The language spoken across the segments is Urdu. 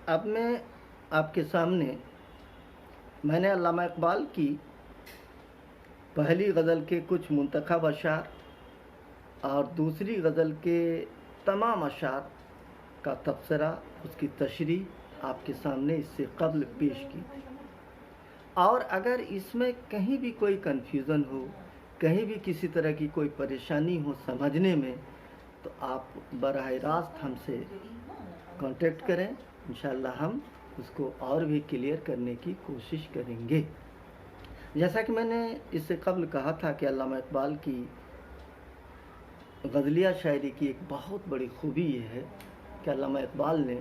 اب میں آپ کے سامنے میں نے علامہ اقبال کی پہلی غزل کے کچھ منتخب اشعار اور دوسری غزل کے تمام اشعار کا تبصرہ، اس کی تشریح آپ کے سامنے اس سے قبل پیش کی تھی۔ اور اگر اس میں کہیں بھی کوئی کنفیوژن ہو، کہیں بھی کسی طرح کی کوئی پریشانی ہو سمجھنے میں، تو آپ براہ راست ہم سے کانٹیکٹ کریں، انشاءاللہ ہم اس کو اور بھی کلیئر کرنے کی کوشش کریں گے۔ جیسا کہ میں نے اس سے قبل کہا تھا کہ علامہ اقبال کی غزلیہ شاعری کی ایک بہت بڑی خوبی یہ ہے کہ علامہ اقبال نے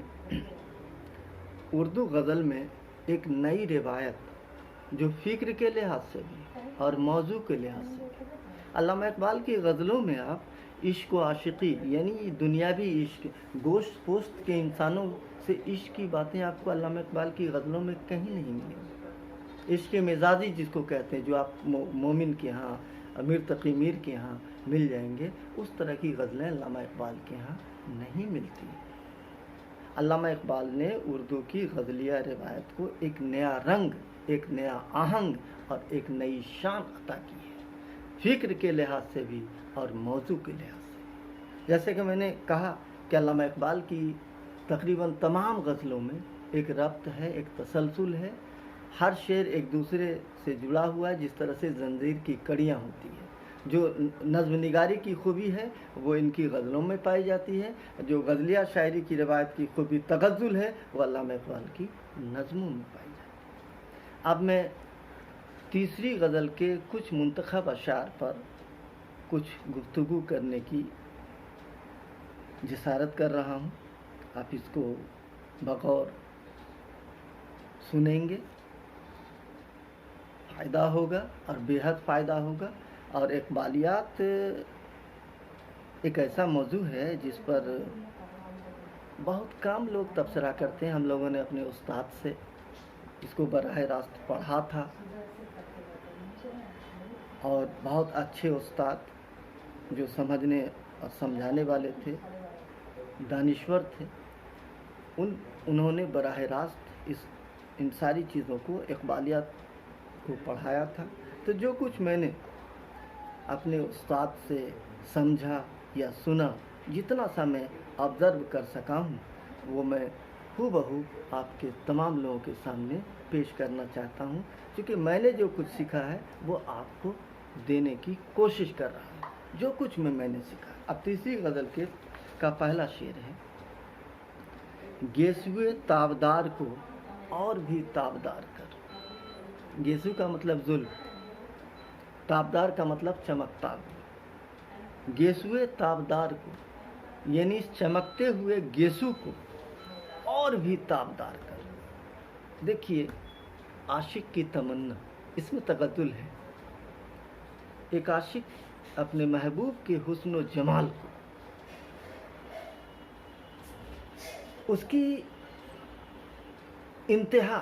اردو غزل میں ایک نئی روایت، جو فکر کے لحاظ سے بھی اور موضوع کے لحاظ سے بھی، علامہ اقبال کی غزلوں میں آپ عشق و عاشقی، یعنی دنیاوی عشق، گوشت پوست کے انسانوں سے عشق کی باتیں آپ کو علامہ اقبال کی غزلوں میں کہیں نہیں ملیں گی۔ عشق مزاجی جس کو کہتے ہیں، جو آپ مومن کے ہاں، امیر تقی میر کے ہاں مل جائیں گے، اس طرح کی غزلیں علامہ اقبال کے ہاں نہیں ملتی۔ علامہ اقبال نے اردو کی غزلیہ روایت کو ایک نیا رنگ، ایک نیا آہنگ اور ایک نئی شان عطا کی ہے، فکر کے لحاظ سے بھی اور موضوع کے لحاظ سے بھی۔ جیسے کہ میں نے کہا کہ علامہ اقبال کی تقریباً تمام غزلوں میں ایک ربط ہے، ایک تسلسل ہے، ہر شعر ایک دوسرے سے جڑا ہوا ہے، جس طرح سے زنجیر کی کڑیاں ہوتی ہیں۔ جو نظم نگاری کی خوبی ہے وہ ان کی غزلوں میں پائی جاتی ہے، جو غزلیہ شاعری کی روایت کی خوبی تغزل ہے وہ علامہ اقبال کی نظموں میں پائی جاتی ہے۔ اب میں تیسری غزل کے کچھ منتخب اشعار پر کچھ گفتگو کرنے کی جسارت کر رہا ہوں، آپ اس کو بغور سنیں گے، فائدہ ہوگا اور بے حد فائدہ ہوگا۔ اور اقبالیات ایک ایسا موضوع ہے جس پر بہت کم لوگ تبصرہ کرتے ہیں۔ ہم لوگوں نے اپنے استاد سے اس کو براہ راست پڑھا تھا، اور بہت اچھے استاد جو سمجھنے اور سمجھانے والے تھے، دانشور تھے، انہوں نے براہ راست ان ساری چیزوں کو، اقبالیات کو پڑھایا تھا۔ تو جو کچھ میں نے اپنے استاد سے سمجھا یا سنا، جتنا سا میں آبزرو کر سکا ہوں، وہ میں ہو بہو آپ کے تمام لوگوں کے سامنے پیش کرنا چاہتا ہوں، کیونکہ میں نے جو کچھ سیکھا ہے وہ آپ کو دینے کی کوشش کر رہا ہوں، جو کچھ میں نے سیکھا۔ اب تیسری غزل کا پہلا شعر ہے: گیسوئے تابدار کو اور بھی تابدار کر۔ گیسو کا مطلب زلف، تابدار کا مطلب چمکتا ہوا۔ گیسوئے تابدار کو، یعنی اس چمکتے ہوئے گیسو کو اور بھی تابدار کر۔ دیکھیے، عاشق کی تمنا، اس میں تغزل ہے۔ ایک عاشق اپنے محبوب کے حسن و جمال کو، اس کی انتہا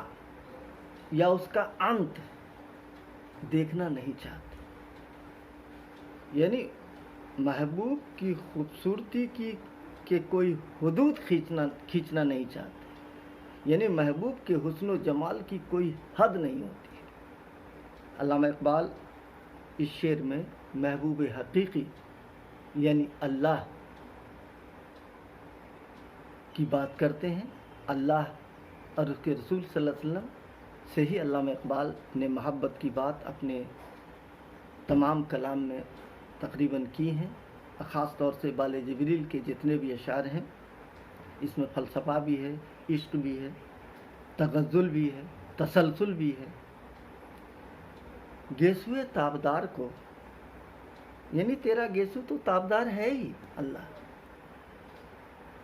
یا اس کا انت دیکھنا نہیں چاہتا، یعنی محبوب کی خوبصورتی کے کوئی حدود کھینچنا نہیں چاہتے، یعنی محبوب کے حسن و جمال کی کوئی حد نہیں ہوتی۔ علامہ اقبال اس شعر میں محبوب حقیقی یعنی اللہ کی بات کرتے ہیں۔ اللہ اور اس کے رسول صلی اللہ علیہ وسلم سے ہی علامہ اقبال نے محبت کی بات اپنے تمام کلام میں تقریباً کی ہیں، خاص طور سے بال جبریل کے جتنے بھی اشعار ہیں، اس میں فلسفہ بھی ہے، عشق بھی ہے، تغزل بھی ہے، تسلسل بھی ہے۔ گیسوئے تابدار کو، یعنی تیرا گیسو تو تابدار ہے ہی اللہ،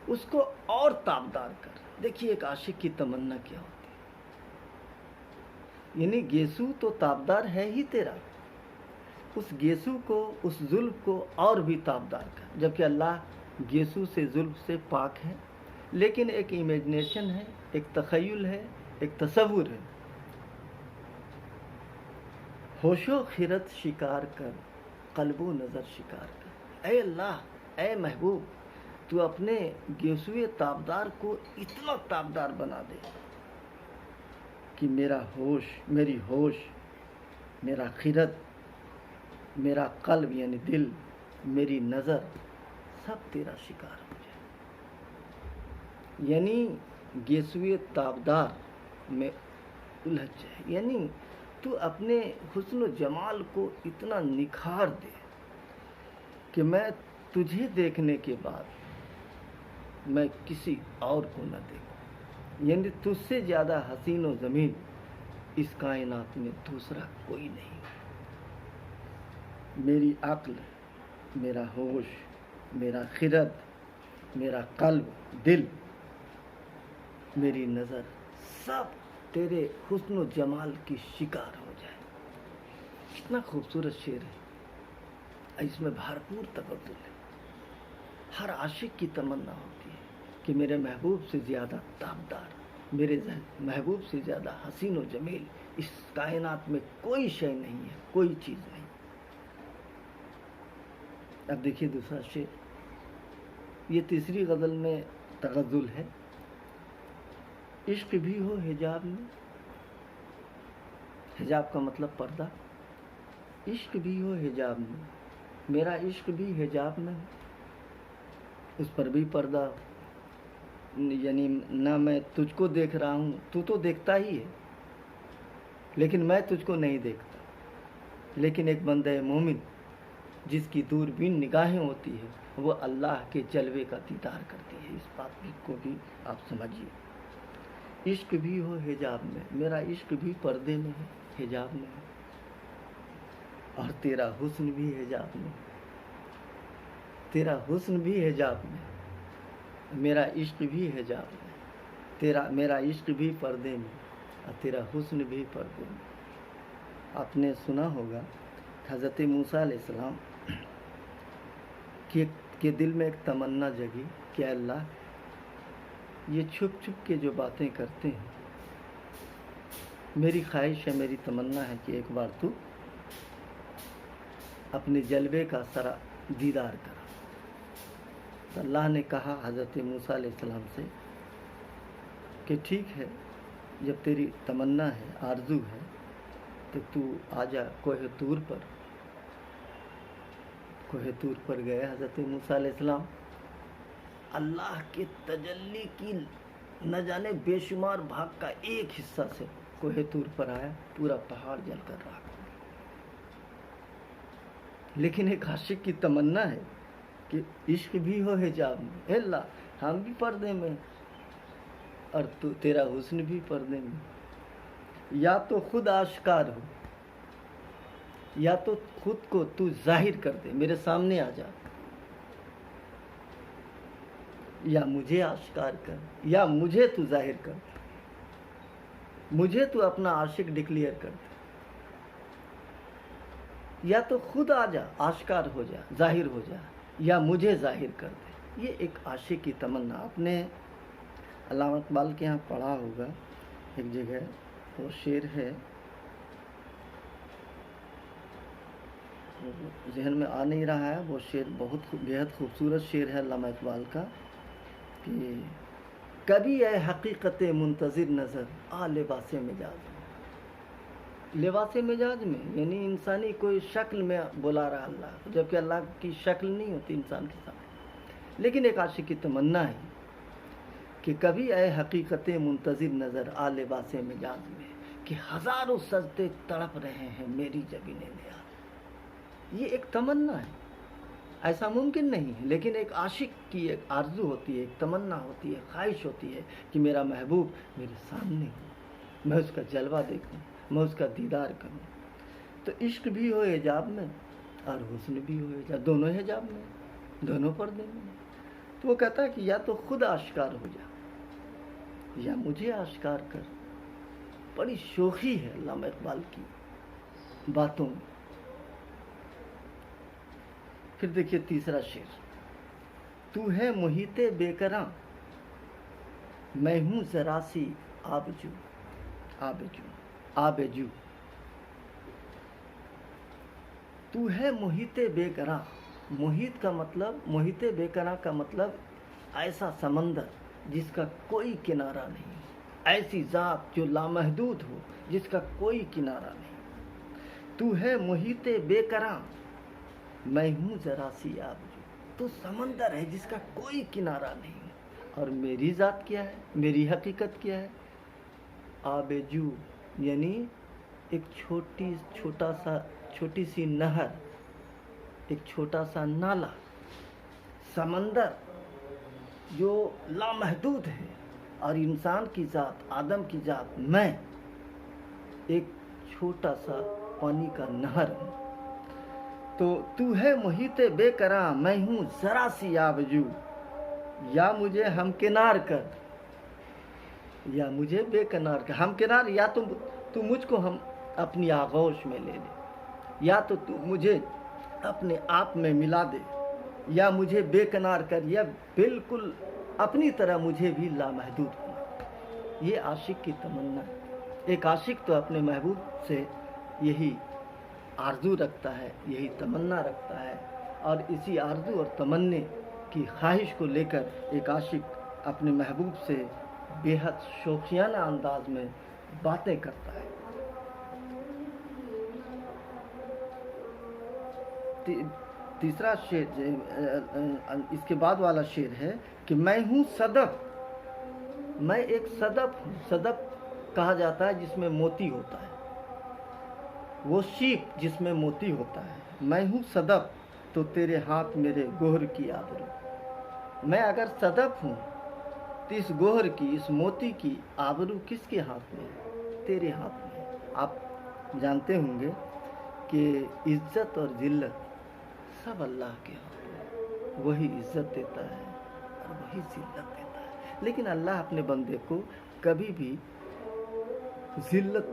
اس کو اور تابدار کر۔ دیکھیے ایک عاشق کی تمنا کیا ہوتی ہے، یعنی گیسو تو تابدار ہے ہی تیرا، اس گیسو کو، اس زلف کو اور بھی تابدار کر۔ جبکہ اللہ گیسو سے، زلف سے پاک ہے، لیکن ایک امیجنیشن ہے، ایک تخیل ہے، ایک تصور ہے۔ ہوش و خرد شکار کر، قلب و نظر شکار کر۔ اے اللہ، اے محبوب، تو اپنے گیسوئے تابدار کو اتنا تابدار بنا دے کہ میرا ہوش، میرا خرد، میرا قلب یعنی دل، میری نظر سب تیرا شکار ہو جائے، یعنی گیسوئے تابدار میں الجھ جائے، یعنی تو اپنے حسن و جمال کو اتنا نکھار دے کہ میں تجھے دیکھنے کے بعد میں کسی اور کو نہ دیکھوں، یعنی تجھ سے زیادہ حسین و جمیل اس کائنات میں دوسرا کوئی نہیں۔ میری عقل، میرا ہوش، میرا خرد، میرا قلب، دل، میری نظر سب تیرے حسن و جمال کی شکار ہو جائے۔ کتنا خوبصورت شعر ہے، اس میں بھرپور تبدل ہے۔ ہر عاشق کی تمنا ہوتی ہے کہ میرے محبوب سے زیادہ تابدار، میرے محبوب سے زیادہ حسین و جمیل اس کائنات میں کوئی شے نہیں ہے، کوئی چیز نہیں۔ اب دیکھیے دوسرا شعر، یہ تیسری غزل میں تغزل ہے۔ عشق بھی ہو حجاب میں، حجاب کا مطلب پردہ، عشق بھی ہو حجاب میں، میرا عشق بھی حجاب میں، اس پر بھی پردہ، یعنی نہ میں تجھ کو دیکھ رہا ہوں، تو دیکھتا ہی ہے لیکن میں تجھ کو نہیں دیکھتا، لیکن ایک بندہ مومن جس کی دوربین نگاہیں ہوتی ہے وہ اللہ کے جلوے کا دیدار کرتی ہے۔ اس بات کو بھی آپ سمجھیے، عشق بھی ہو حجاب میں، میرا عشق بھی پردے میں ہے، حجاب میں ہے، اور تیرا حسن بھی حجاب میں، تیرا حسن بھی حجاب میں، میرا عشق بھی حجاب میں، میرا عشق بھی پردے میں اور تیرا حسن بھی پردے میں۔ آپ نے سنا ہوگا حضرت موسیٰ علیہ السلام کے دل میں ایک تمنا جگی کہ اللہ یہ چھپ چھپ کے جو باتیں کرتے ہیں، میری خواہش ہے، میری تمنا ہے کہ ایک بار تو اپنے جلوے کا سرا دیدار کرا۔ تو اللہ نے کہا حضرت موسیٰ علیہ السلام سے کہ ٹھیک ہے، جب تیری تمنا ہے، آرزو ہے، تو آ جا کوہ طور پر۔ کوہ طور پر گئے حضرت موسیٰ علیہ السلام، اللہ کے تجلی کی نہ جانے بے شمار بھاگ کا ایک حصہ سے کوہ طور پر آیا، پورا پہاڑ جل کر راکھ ہو گیا۔ لیکن ایک عاشق کی تمنا ہے کہ عشق بھی ہو حجاب میں، اے اللہ ہم بھی پردے میں اور تیرا حسن بھی پردے میں، یا تو خود آشکار ہو، یا تو خود کو تو ظاہر کر دے، میرے سامنے آ جا، یا مجھے آشکار کر، یا مجھے تو ظاہر کر دے، مجھے تو اپنا عاشق ڈکلیئر کر دے، یا تو خود آ جا، آشکار ہو جا، ظاہر ہو جا، یا مجھے ظاہر کر دے۔ یہ ایک عاشق کی تمنا۔ آپ نے علامہ اقبال کے ہاں پڑھا ہوگا ایک جگہ، وہ شعر ہے، ذہن میں آ نہیں رہا ہے، وہ شعر بہت بےحد خوبصورت شعر ہے علامہ اقبال کا، کہ کبھی اے حقیقت منتظر نظر آ لباس مجاز میں، لباس مجاز میں یعنی انسانی کوئی شکل میں بلا رہا اللہ، جبکہ اللہ کی شکل نہیں ہوتی انسان کے سامنے، لیکن ایک عاشق کی تمنا ہے کہ کبھی اے حقیقت منتظر نظر آ لباس مجاز میں، کہ ہزاروں سجدے تڑپ رہے ہیں میری جبین نیاز۔ یہ ایک تمنا ہے، ایسا ممکن نہیں ہے، لیکن ایک عاشق کی ایک آرزو ہوتی ہے، ایک تمنا ہوتی ہے، خواہش ہوتی ہے کہ میرا محبوب میرے سامنے ہو، میں اس کا جلوہ دیکھوں، میں اس کا دیدار کروں۔ تو عشق بھی ہو حجاب میں اور حسن بھی ہو حجاب، دونوں حجاب میں، دونوں پردے میں۔ تو وہ کہتا ہے کہ یا تو خود آشکار ہو جا، یا مجھے آشکار کر۔ بڑی شوخی ہے علامہ اقبال کی باتوں میں۔ پھر دیکھیے تیسرا شعر، تو ہے محیط بے کراں، میں ہوں ذرا سی آبجو، آبجو، آبجو۔ تو ہے محیط بے کراں، محیط کا مطلب، محیط بے کراں کا مطلب ایسا سمندر جس کا کوئی کنارہ نہیں، ایسی ذات جو لامحدود ہو جس کا کوئی کنارہ نہیں۔ تو ہے محیط بے کراں، میں ہوں ذرا سی آبجو۔ تو سمندر ہے جس کا کوئی کنارہ نہیں، اور میری ذات کیا ہے، میری حقیقت کیا ہے؟ آبجو یعنی ایک چھوٹی سی نہر، ایک چھوٹا سا نالا، سمندر جو لامحدود ہے، اور انسان کی ذات، آدم کی ذات، میں ایک چھوٹا سا پانی کا نہر ہوں۔ تو ہے محیط بے کراں، میں ہوں ذرا سی آبجو، یا مجھے ہمکنار کر یا مجھے بے کنار کر۔ ہمکنار یا تو مجھ کو ہم اپنی آغوش میں لے لے، یا تو مجھے اپنے آپ میں ملا دے، یا مجھے بے کنار کر، یا بالکل اپنی طرح مجھے بھی لامحدود بنا۔ یہ عاشق کی تمنا ہے۔ ایک عاشق تو اپنے محبوب سے یہی آرزو رکھتا ہے، یہی تمنا رکھتا ہے، اور اسی آرزو اور تمنے کی خواہش کو لے کر ایک عاشق اپنے محبوب سے بے حد شوقیانہ انداز میں باتیں کرتا ہے۔ تیسرا شعر، اس کے بعد والا شعر ہے کہ میں ہوں صدف، میں ایک صدف ہوں۔ صدف کہا جاتا ہے جس میں موتی ہوتا ہے، وہ شیپ جس میں موتی ہوتا ہے۔ میں ہوں صدف تو تیرے ہاتھ میرے گوہر کی آبرو۔ میں اگر صدف ہوں تو اس گوہر کی، اس موتی کی آبرو کس کے ہاتھ میں ہے؟ تیرے ہاتھ میں ہے۔ آپ جانتے ہوں گے کہ عزت اور ذلت سب اللہ کے ہاتھ میں، وہی عزت دیتا ہے اور وہی ذلت دیتا ہے، لیکن اللہ اپنے بندے کو کبھی بھی ذلت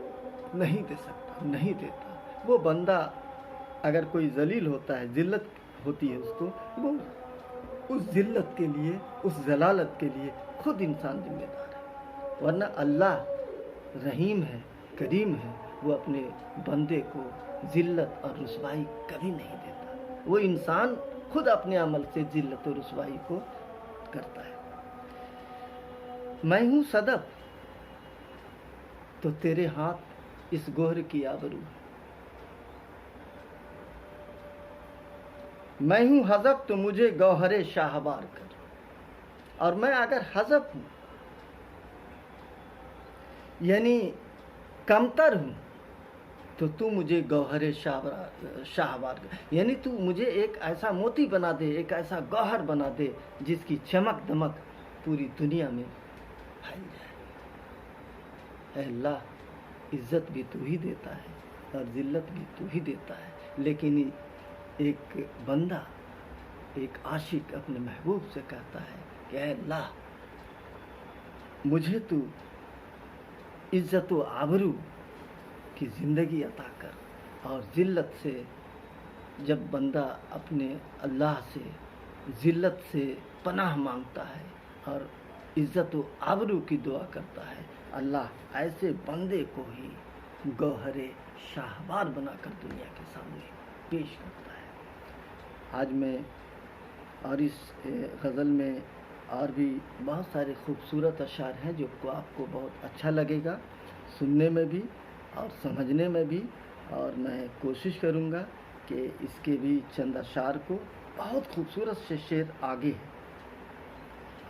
نہیں دے سکتا، نہیں دیتا۔ وہ بندہ اگر کوئی ذلیل ہوتا ہے، ذلت ہوتی ہے اس کو، وہ اس ذلت کے لیے، اس ذلالت کے لیے خود انسان ذمہ دار ہے، ورنہ اللہ رحیم ہے، کریم ہے، وہ اپنے بندے کو ذلت اور رسوائی کبھی نہیں دیتا۔ وہ انسان خود اپنے عمل سے ذلت و رسوائی کو کرتا ہے۔ میں ہوں صدف تو تیرے ہاتھ اس گوہر کی آبرو ہے۔ میں ہوں حذف تو مجھے گوہر شاہوار کر، اور میں اگر حذف ہوں یعنی کمتر ہوں تو مجھے گوہر شاہوار کر، یعنی تو مجھے ایک ایسا موتی بنا دے، ایک ایسا گوہر بنا دے جس کی چمک دمک پوری دنیا میں پھیل جائے۔ اے اللہ، عزت بھی تو ہی دیتا ہے اور ذلت بھی تو ہی دیتا ہے، لیکن ایک بندہ، ایک عاشق اپنے محبوب سے کہتا ہے کہ اے اللہ، مجھے تو عزت و آبرو کی زندگی عطا کر۔ اور ذلت سے، جب بندہ اپنے اللہ سے ذلت سے پناہ مانگتا ہے اور عزت و آبرو کی دعا کرتا ہے، اللہ ایسے بندے کو ہی گوہر شاہوار بنا کر دنیا کے سامنے پیش کرتا ہے۔ آج میں اور اس غزل میں اور بھی بہت سارے خوبصورت اشعار ہیں جو آپ کو بہت اچھا لگے گا سننے میں بھی اور سمجھنے میں بھی، اور میں کوشش کروں گا کہ اس کے بھی چند اشعار کو، بہت خوبصورت سے شعر آگے ہے۔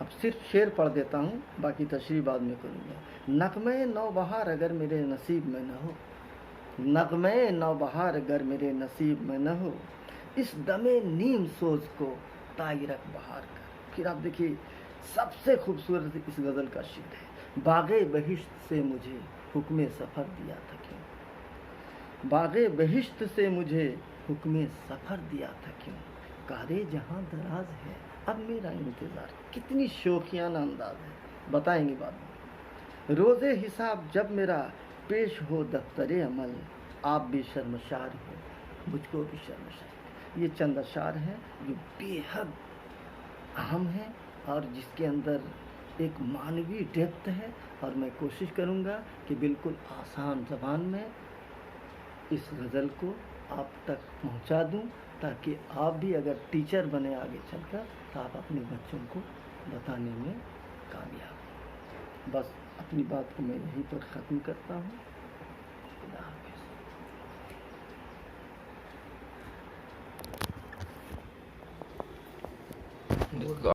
اب صرف شعر پڑھ دیتا ہوں، باقی تشریح بعد میں کروں گا۔ نغمے نو بہار اگر میرے نصیب میں نہ ہو، نغمے نو بہار اگر میرے نصیب میں نہ ہو، اس دم نیم سوز کو طائرک بہار کر۔ پھر آپ دیکھیے، سب سے خوبصورت اس غزل کا شعر ہے، باغ بہشت سے مجھے حکم سفر دیا تھا کیوں، باغ بہشت سے مجھے حکم سفر دیا تھا کیوں، کارے جہاں دراز ہے اب میرا انتظار۔ کتنی شوقیانہ انداز ہے، بتائیں گے بعد میں۔ روز حساب جب میرا پیش ہو دفتر عمل، آپ بھی شرمشار ہو مجھ کو بھی شرمشار۔ یہ چند اشعار ہیں جو بے حد اہم ہیں اور جس کے اندر ایک معنوی ڈیپتھ ہے، اور میں کوشش کروں گا کہ بالکل آسان زبان میں اس غزل کو آپ تک پہنچا دوں، تاکہ آپ بھی اگر ٹیچر بنے آگے چل کر تو آپ اپنے بچوں کو بتانے میں کامیاب ہوں۔ بس اپنی بات کو میں یہیں پر ختم کرتا ہوں۔ خدا حافظ۔